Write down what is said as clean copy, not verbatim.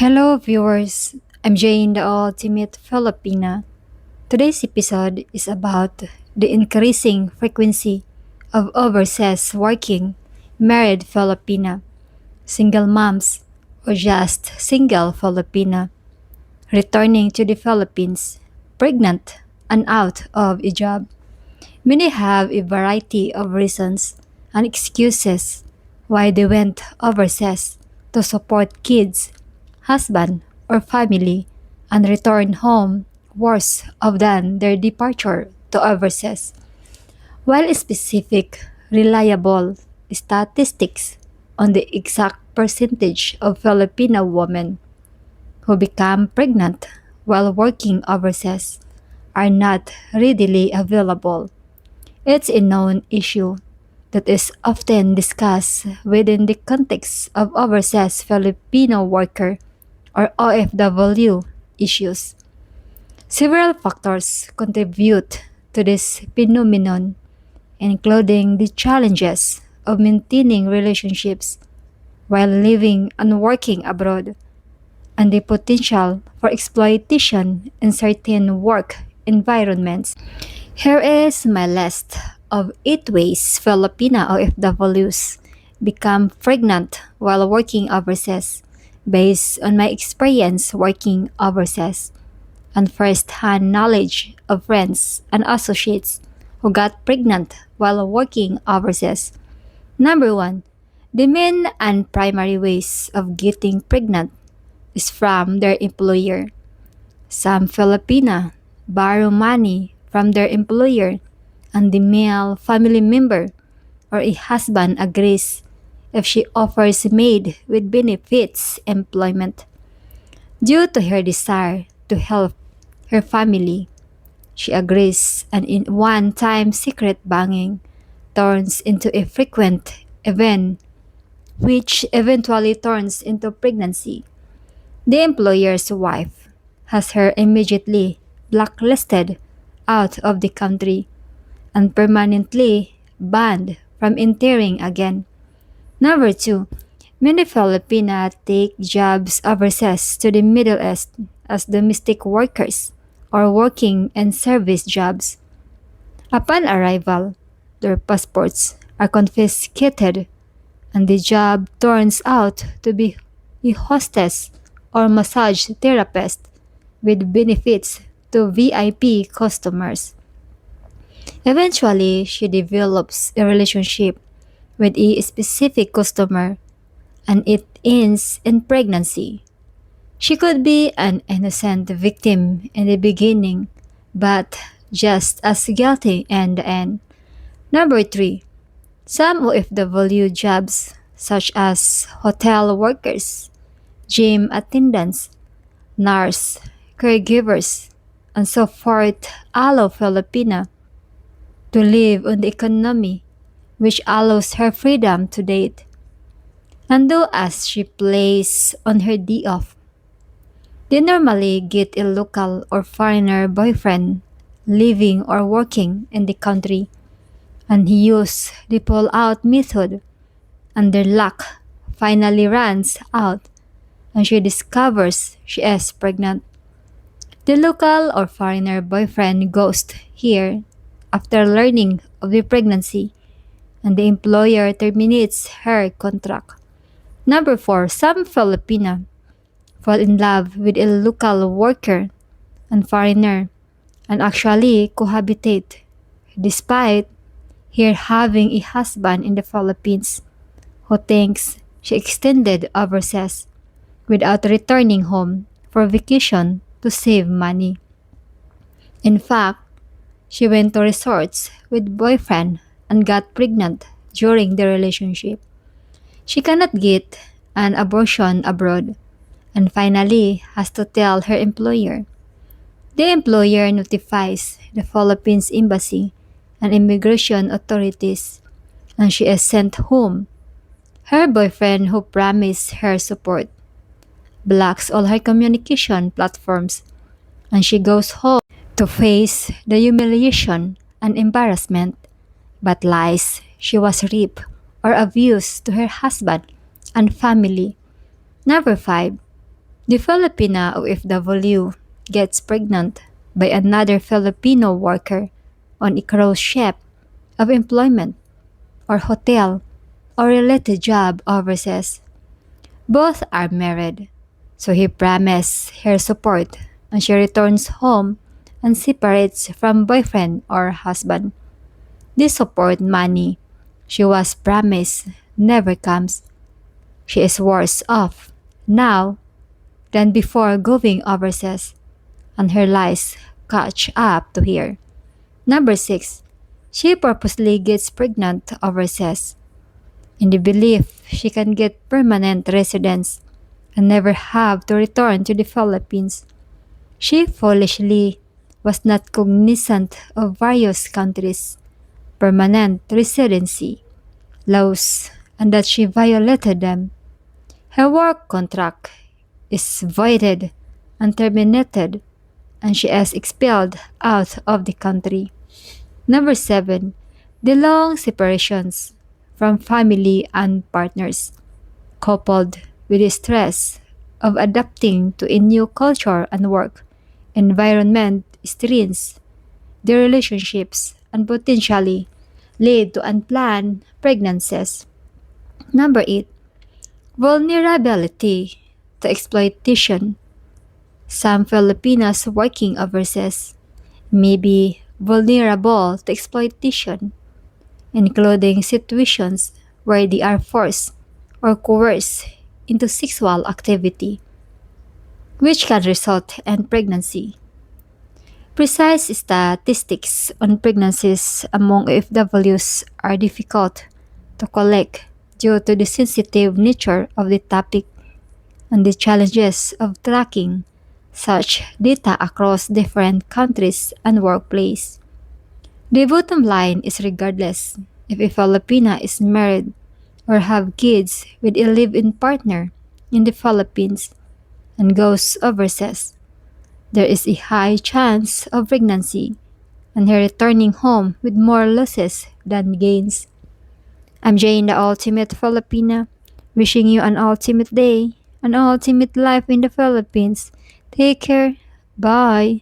Hello, viewers. I'm Jane, the ultimate Filipina. Today's episode is about the increasing frequency of overseas working married Filipina, single moms, or just single Filipina, returning to the Philippines, pregnant and out of a job. Many have a variety of reasons and excuses why they went overseas to support kids, husband, or family and return home worse off than their departure to overseas. While specific, reliable statistics on the exact percentage of Filipino women who become pregnant while working overseas are not readily available, it's a known issue that is often discussed within the context of overseas Filipino worker or OFW issues. Several factors contribute to this phenomenon, including the challenges of maintaining relationships while living and working abroad, and the potential for exploitation in certain work environments. Here is my list of 8 ways Filipina OFWs become pregnant while working overseas based on my experience working overseas and first-hand knowledge of friends and associates who got pregnant while working overseas. Number 1. The main and primary ways of getting pregnant is from their employer. Some Filipina borrow money from their employer and the male family member or a husband agrees if she offers maid with benefits employment. Due to her desire to help her family, she agrees and in one-time secret banging turns into a frequent event which eventually turns into pregnancy. The employer's wife has her immediately blacklisted out of the country and permanently banned from entering again. Number 2, many Filipina take jobs overseas to the Middle East as domestic workers or working in service jobs. Upon arrival, their passports are confiscated and the job turns out to be a hostess or massage therapist with benefits to VIP customers. Eventually, she develops a relationship with a specific customer and it ends in pregnancy. She could be an innocent victim in the beginning, but just as guilty in the end. Number 3. Some OFW jobs, such as hotel workers, gym attendants, nurse, caregivers, and so forth, allow Filipina to live on the economy, which allows her freedom to date and do as she plays on her day off. They normally get a local or foreigner boyfriend living or working in the country, and he uses the pull-out method, and their luck finally runs out, and she discovers she is pregnant. The local or foreigner boyfriend ghosts here after learning of the pregnancy, and the employer terminates her contract. Number 4, some Filipina fall in love with a local worker and foreigner and actually cohabitate despite her having a husband in the Philippines who thinks she extended overseas without returning home for vacation to save money. In fact, she went to resorts with boyfriend and got pregnant during the relationship. She cannot get an abortion abroad and finally has to tell her employer. The employer notifies the Philippines embassy and immigration authorities and she is sent home. Her boyfriend, who promised her support, blocks all her communication platforms and she goes home to face the humiliation and embarrassment, but lies she was raped or abused to her husband and family. Number 5. The Filipina OFW gets pregnant by another Filipino worker on a cruise ship of employment or hotel or related job overseas. Both are married, so he promised her support and she returns home and separates from boyfriend or husband. This support money she was promised never comes. She is worse off now than before going overseas, and her lies catch up to her. Number 6. She purposely gets pregnant overseas in the belief she can get permanent residence and never have to return to the Philippines. She foolishly was not cognizant of various countries' permanent residency laws and that she violated them. Her work contract is voided and terminated, and she is expelled out of the country. Number 7. The long separations from family and partners, coupled with the stress of adapting to a new culture and work environment, strains their relationships and potentially lead to unplanned pregnancies. Number 8. Vulnerability to exploitation. Some Filipinos working overseas may be vulnerable to exploitation, including situations where they are forced or coerced into sexual activity, which can result in pregnancy. Precise statistics on pregnancies among FWs are difficult to collect due to the sensitive nature of the topic and the challenges of tracking such data across different countries and workplace. The bottom line is regardless if a Filipina is married or have kids with a live-in partner in the Philippines and goes overseas, there is a high chance of pregnancy and her returning home with more losses than gains. I'm Jane, the ultimate Filipina, wishing you an ultimate day, an ultimate life in the Philippines. Take care. Bye.